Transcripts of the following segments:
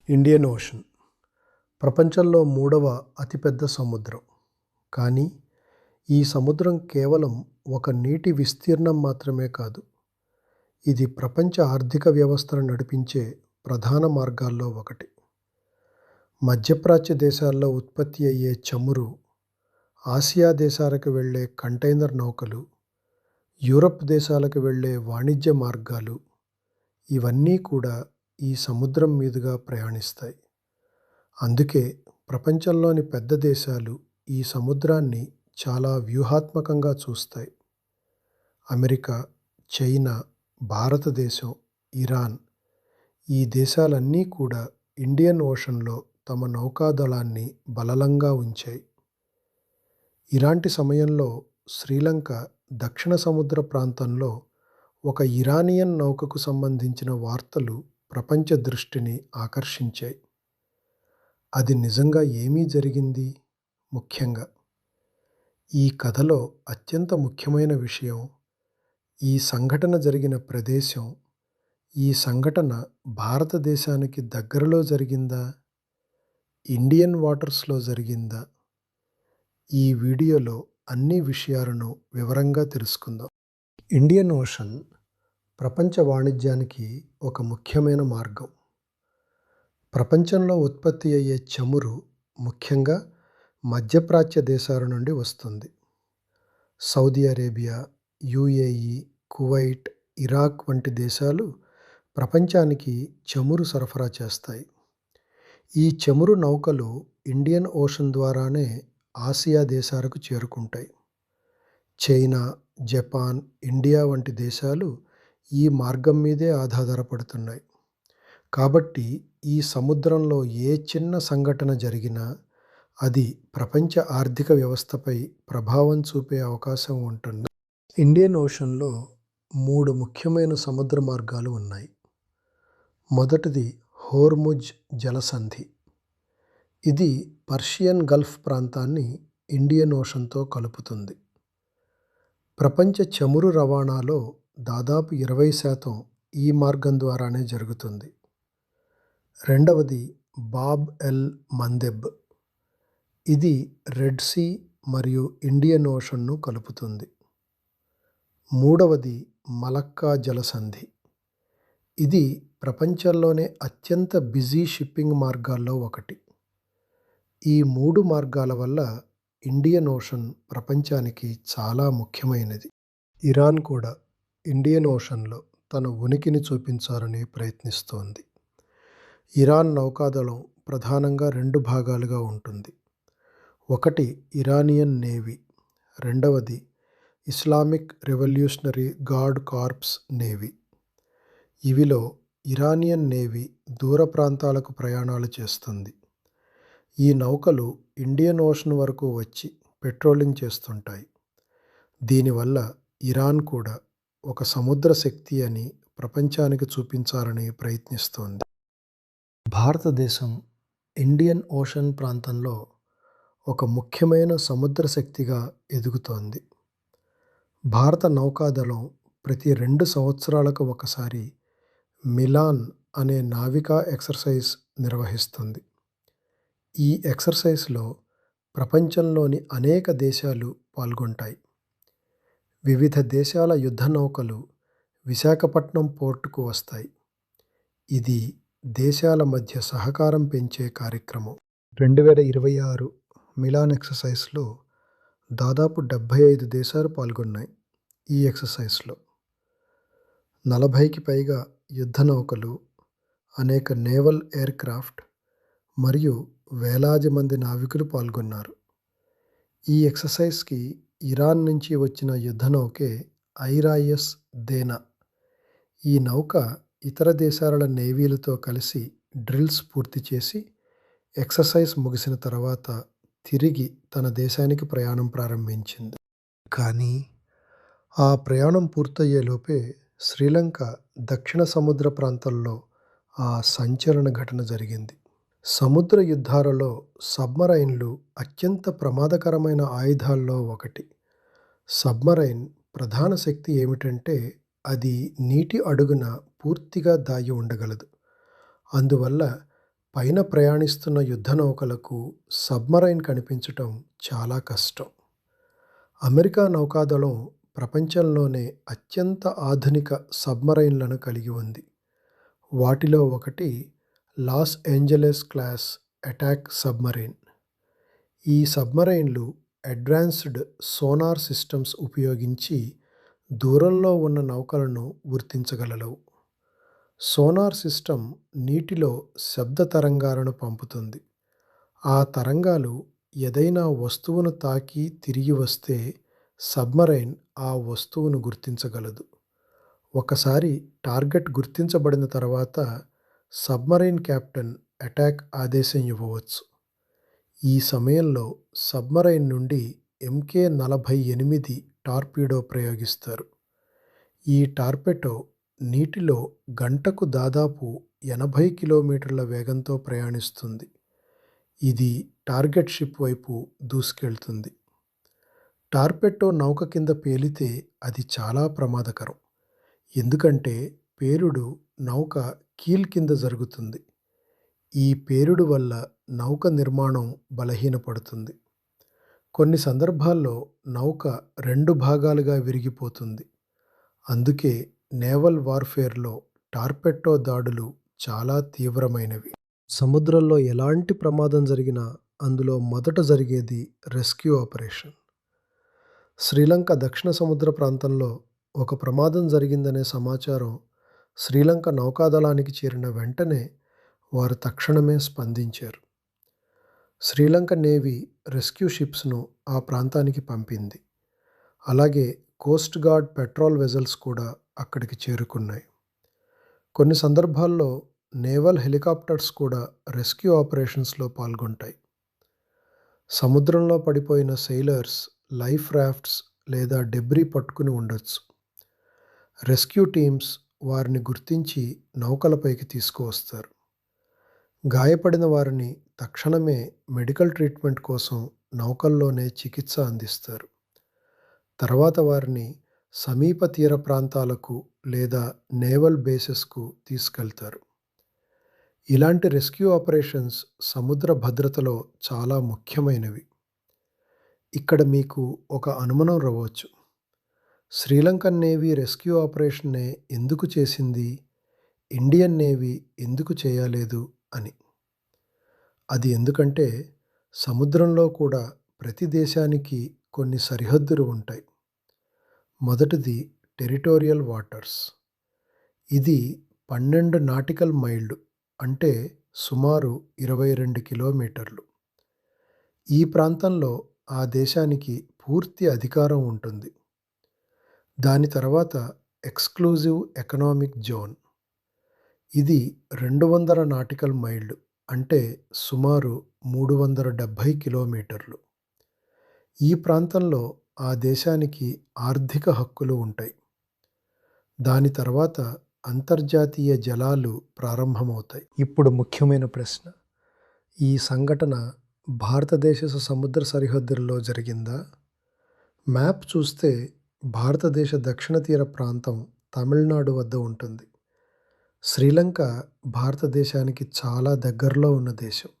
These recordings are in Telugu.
ఇండియన్ ఓషన్ ప్రపంచంలో మూడవ అతిపెద్ద సముద్రం. కానీ ఈ సముద్రం కేవలం ఒక నీటి విస్తీర్ణం మాత్రమే కాదు. ఇది ప్రపంచ ఆర్థిక వ్యవస్థను నడిపించే ప్రధాన మార్గాల్లో ఒకటి. మధ్యప్రాచ్య దేశాల్లో ఉత్పత్తి అయ్యే చమురు, ఆసియా దేశాలకు వెళ్ళే కంటైనర్ నౌకలు, యూరప్ దేశాలకు వెళ్ళే వాణిజ్య మార్గాలు ఇవన్నీ కూడా ఈ సముద్రం మీదుగా ప్రయాణిస్తాయి. అందుకే ప్రపంచంలోని పెద్ద దేశాలు ఈ సముద్రాన్ని చాలా వ్యూహాత్మకంగా చూస్తాయి. అమెరికా, చైనా, భారతదేశం, ఇరాన్ ఈ దేశాలన్నీ కూడా ఇండియన్ ఓషన్లో తమ నౌకాదళాన్ని బలలంగా ఉంచాయి. ఇలాంటి సమయంలో శ్రీలంక దక్షిణ సముద్ర ప్రాంతంలో ఒక ఇరానియన్ నౌకకు సంబంధించిన వార్తలు ప్రపంచ దృష్టిని ఆకర్షించాయి. అది నిజంగా ఏమీ జరిగింది? ముఖ్యంగా ఈ కథలో అత్యంత ముఖ్యమైన విషయం ఈ సంఘటన జరిగిన ప్రదేశం. ఈ సంఘటన భారతదేశానికి దగ్గరలో జరిగిందా? ఇండియన్ వాటర్స్లో జరిగిందా? ఈ వీడియోలో అన్ని విషయాలను వివరంగా తెలుసుకుందాం. ఇండియన్ ఓషన్ ప్రపంచ వాణిజ్యానికి ఒక ముఖ్యమైన మార్గం. ప్రపంచంలో ఉత్పత్తి అయ్యే చమురు ముఖ్యంగా మధ్యప్రాచ్య దేశాల నుండి వస్తుంది. Saudi Arabia, UAE, Kuwait, Iraq వంటి దేశాలు ప్రపంచానికి చమురు సరఫరా చేస్తాయి. ఈ చమురు నౌకలు ఇండియన్ ఓషన్ ద్వారానే ఆసియా దేశాలకు చేరుకుంటాయి. చైనా, జపాన్, ఇండియా వంటి దేశాలు ఈ మార్గం మీదే ఆధారపడుతున్నాయి. కాబట్టి ఈ సముద్రంలో ఏ చిన్న సంఘటన జరిగినా అది ప్రపంచ ఆర్థిక వ్యవస్థపై ప్రభావం చూపే అవకాశం ఉంటుంది. ఇండియన్ ఓషన్లో 3 ముఖ్యమైన సముద్ర మార్గాలు ఉన్నాయి. మొదటిది హోర్ముజ్ జలసంధి. ఇది పర్షియన్ గల్ఫ్ ప్రాంతాన్ని ఇండియన్ ఓషన్తో కలుపుతుంది. ప్రపంచ చమురు రవాణాలో దాదాపు 20% ఈ మార్గం ద్వారానే జరుగుతుంది. రెండవది బాబ్ ఎల్ మందెబ్. ఇది రెడ్ సీ మరియు ఇండియన్ ఓషన్ను కలుపుతుంది. మూడవది మలక్కా జలసంధి. ఇది ప్రపంచంలోనే అత్యంత బిజీ షిప్పింగ్ మార్గాల్లో ఒకటి. ఈ 3 మార్గాల వల్ల ఇండియన్ ఓషన్ ప్రపంచానికి చాలా ముఖ్యమైనది. ఇరాన్ కూడా ఇండియన్ ఓషన్లో తన ఉనికిని చూపించాలని ప్రయత్నిస్తోంది. ఇరాన్ నౌకాదళం ప్రధానంగా 2 భాగాలుగా ఉంటుంది. ఒకటి ఇరానియన్ నేవీ, రెండవది Islamic Revolutionary Guard Corps navy. ఇవిలో ఇరానియన్ నేవీ దూర ప్రాంతాలకు ప్రయాణాలు చేస్తుంది. ఈ నౌకలు ఇండియన్ ఓషన్ వరకు వచ్చి పెట్రోలింగ్ చేస్తుంటాయి. దీనివల్ల ఇరాన్ కూడా ఒక సముద్ర శక్తి అని ప్రపంచానికి చూపించాలని ప్రయత్నిస్తోంది. భారతదేశం ఇండియన్ ఓషన్ ప్రాంతంలో ఒక ముఖ్యమైన సముద్ర శక్తిగా ఎదుగుతోంది. భారత నౌకాదళం ప్రతి 2 సంవత్సరాలకు ఒకసారి మిలాన్ అనే నావికా ఎక్సర్సైజ్ నిర్వహిస్తుంది. ఈ ఎక్సర్సైజ్లో ప్రపంచంలోని అనేక దేశాలు పాల్గొంటాయి. వివిధ దేశాల యుద్ధ నౌకలు విశాఖపట్నం పోర్టుకు వస్తాయి. ఇది దేశాల మధ్య సహకారం పెంచే కార్యక్రమం. 2026 మిలాన్ ఎక్సర్సైజ్లో దాదాపు 75 దేశాలు పాల్గొన్నాయి. ఈ ఎక్సర్సైజ్లో 40కి పైగా యుద్ధ నౌకలు, అనేక నేవల్ ఎయిర్క్రాఫ్ట్ మరియు వేలాది మంది నావికులు పాల్గొన్నారు. ఈ ఎక్సర్సైజ్కి ఇరాన్ నుంచి వచ్చిన యుద్ధ నౌకే ఐరాయస్ దేనా. ఈ నౌక ఇతర దేశాల నేవీలతో కలిసి డ్రిల్స్ పూర్తి చేసి ఎక్సర్సైజ్ ముగిసిన తర్వాత తిరిగి తన దేశానికి ప్రయాణం ప్రారంభించింది. కానీ ఆ ప్రయాణం పూర్తయ్యేలోపే శ్రీలంక దక్షిణ సముద్ర ప్రాంతంలో ఆ సంచలన ఘటన జరిగింది. సముద్ర యుద్ధాలలో సబ్మరైన్లు అత్యంత ప్రమాదకరమైన ఆయుధాల్లో ఒకటి. సబ్మరైన్ ప్రధాన శక్తి ఏమిటంటే అది నీటి అడుగున పూర్తిగా దాగి ఉండగలదు. అందువల్ల పైన ప్రయాణిస్తున్న యుద్ధ నౌకలకు సబ్మరైన్ కనిపించటం చాలా కష్టం. అమెరికా నౌకాదళం ప్రపంచంలోనే అత్యంత ఆధునిక సబ్మరైన్లను కలిగి ఉంది. వాటిలో ఒకటి Los Angeles class attack submarine. ఈ సబ్మరైన్లు అడ్వాన్స్డ్ సోనార్ సిస్టమ్స్ ఉపయోగించి దూరంలో ఉన్న నౌకలను గుర్తించగలవు. సోనార్ సిస్టమ్ నీటిలో శబ్ద తరంగాలను పంపుతుంది. ఆ తరంగాలు ఏదైనా వస్తువును తాకి తిరిగి వస్తే సబ్మరైన్ ఆ వస్తువును గుర్తించగలదు. ఒకసారి టార్గెట్ గుర్తించబడిన తర్వాత సబ్మరైన్ కెప్టెన్ అటాక్ ఆదేశం ఇవ్వవచ్చు. ఈ సమయంలో సబ్మరైన్ నుండి MK-48 టార్పీడో ప్రయోగిస్తారు. ఈ టార్పెడో నీటిలో గంటకు దాదాపు 80 కిలోమీటర్ల వేగంతో ప్రయాణిస్తుంది. ఇది టార్గెట్ షిప్ వైపు దూసుకెళ్తుంది. టార్పెడో నౌక కింద పేలితే అది చాలా ప్రమాదకరం. ఎందుకంటే పేలుడు నౌక కీల్ కింద జరుగుతుంది. ఈ పేలుడు వల్ల నౌక నిర్మాణం బలహీనపడుతుంది. కొన్ని సందర్భాల్లో నౌక 2 భాగాలుగా విరిగిపోతుంది. అందుకే నేవల్ వార్ఫేర్లో టార్పెడో దాడులు చాలా తీవ్రమైనవి. సముద్రంలో ఎలాంటి ప్రమాదం జరిగినా అందులో మొదట జరిగేది రెస్క్యూ ఆపరేషన్. శ్రీలంక దక్షిణ సముద్ర ప్రాంతంలో ఒక ప్రమాదం జరిగిందనే సమాచారం శ్రీలంక నౌకాదళానికి చేరిన వెంటనే వారు తక్షణమే స్పందించారు. శ్రీలంక నేవీ రెస్క్యూ షిప్స్ను ఆ ప్రాంతానికి పంపింది. అలాగే కోస్ట్ గార్డ్ పెట్రోల్ వెజల్స్ కూడా అక్కడికి చేరుకున్నాయి. కొన్ని సందర్భాల్లో నేవల్ హెలికాప్టర్స్ కూడా రెస్క్యూ ఆపరేషన్స్లో పాల్గొంటాయి. సముద్రంలో పడిపోయిన సెయిలర్స్ లైఫ్ రాఫ్ట్స్ లేదా డెబ్రీ పట్టుకుని ఉండొచ్చు. రెస్క్యూ టీమ్స్ వారిని గుర్తించి నౌకలపైకి తీసుకువస్తారు. గాయపడిన వారిని తక్షణమే మెడికల్ ట్రీట్మెంట్ కోసం నౌకల్లోనే చికిత్స అందిస్తారు. తర్వాత వారిని సమీప తీర ప్రాంతాలకు లేదా నేవల్ బేసెస్కు తీసుకెళ్తారు. ఇలాంటి రెస్క్యూ ఆపరేషన్స్ సముద్ర భద్రతలో చాలా ముఖ్యమైనవి. ఇక్కడ మీకు ఒక అనుమానం రావచ్చు. శ్రీలంకన్ నేవీ రెస్క్యూ ఆపరేషన్నే ఎందుకు చేసింది, ఇండియన్ నేవీ ఎందుకు చేయలేదు అని. అది ఎందుకంటే సముద్రంలో కూడా ప్రతి దేశానికి కొన్ని సరిహద్దులు ఉంటాయి. మొదటిది టెరిటోరియల్ వాటర్స్. ఇది 12 నాటికల్ మైళ్ళు అంటే సుమారు 22 కిలోమీటర్లు. ఈ ప్రాంతంలో ఆ దేశానికి పూర్తి అధికారం ఉంటుంది. దాని తర్వాత ఎక్స్క్లూజివ్ ఎకనామిక్ జోన్. ఇది 200 నాటికల్ మైళ్ళు అంటే సుమారు 370 కిలోమీటర్లు. ఈ ప్రాంతంలో ఆ దేశానికి ఆర్థిక హక్కులు ఉంటాయి. దాని తర్వాత అంతర్జాతీయ జలాలు ప్రారంభమవుతాయి. ఇప్పుడు ముఖ్యమైన ప్రశ్న, ఈ సంఘటన భారతదేశ సముద్ర సరిహద్దుల్లో జరిగిందా? మ్యాప్ చూస్తే భారతదేశ దక్షిణ తీర ప్రాంతం తమిళనాడు వద్ద ఉంటుంది. శ్రీలంక భారతదేశానికి చాలా దగ్గరలో ఉన్న దేశం.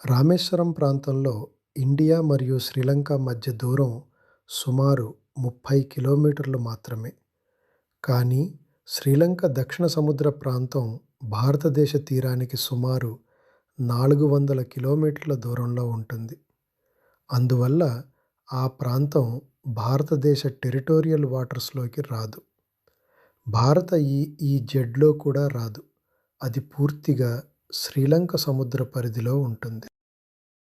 రామేశ్వరం ప్రాంతంలో ఇండియా మరియు శ్రీలంక మధ్య దూరం సుమారు 30 కిలోమీటర్లు మాత్రమే. కానీ శ్రీలంక దక్షిణ సముద్ర ప్రాంతం భారతదేశ తీరానికి సుమారు 400 కిలోమీటర్ల దూరంలో ఉంటుంది. అందువల్ల ఆ ప్రాంతం భారతదేశ టెరిటోరియల్ వాటర్స్లోకి రాదు. భారత EEZలో కూడా రాదు. అది పూర్తిగా శ్రీలంక సముద్ర పరిధిలో ఉంటుంది.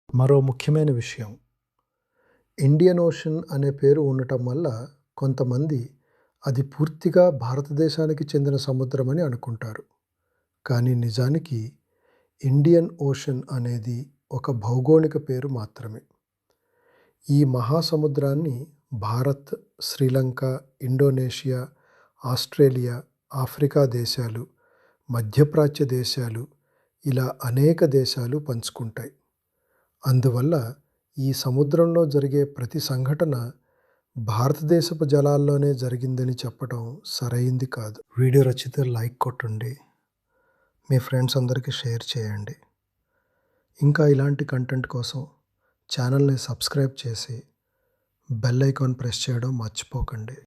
మరో ముఖ్యమైన విషయం, ఇండియన్ ఓషన్ అనే పేరు ఉండటం వల్ల కొంతమంది అది పూర్తిగా భారతదేశానికి చెందిన సముద్రం అని అనుకుంటారు. కానీ నిజానికి ఇండియన్ ఓషన్ అనేది ఒక భౌగోళిక పేరు మాత్రమే. ఈ మహాసముద్రాన్ని Bharat, Sri Lanka, Indonesia, Australia, Africa దేశాలు, మధ్యప్రాచ్య దేశాలు ఇలా అనేక దేశాలు పంచుకుంటాయి. అందువల్ల ఈ సముద్రంలో జరిగే ప్రతి సంఘటన భారతదేశపు జలాల్లోనే జరిగిందని చెప్పడం సరైంది కాదు. వీడియో నచ్చితే లైక్ కొట్టండి. మీ ఫ్రెండ్స్ అందరికీ షేర్ చేయండి. ఇంకా ఇలాంటి కంటెంట్ కోసం ఛానల్ని సబ్స్క్రైబ్ చేసి బెల్ ఐకాన్ ప్రెస్ చేయడం మర్చిపోకండి.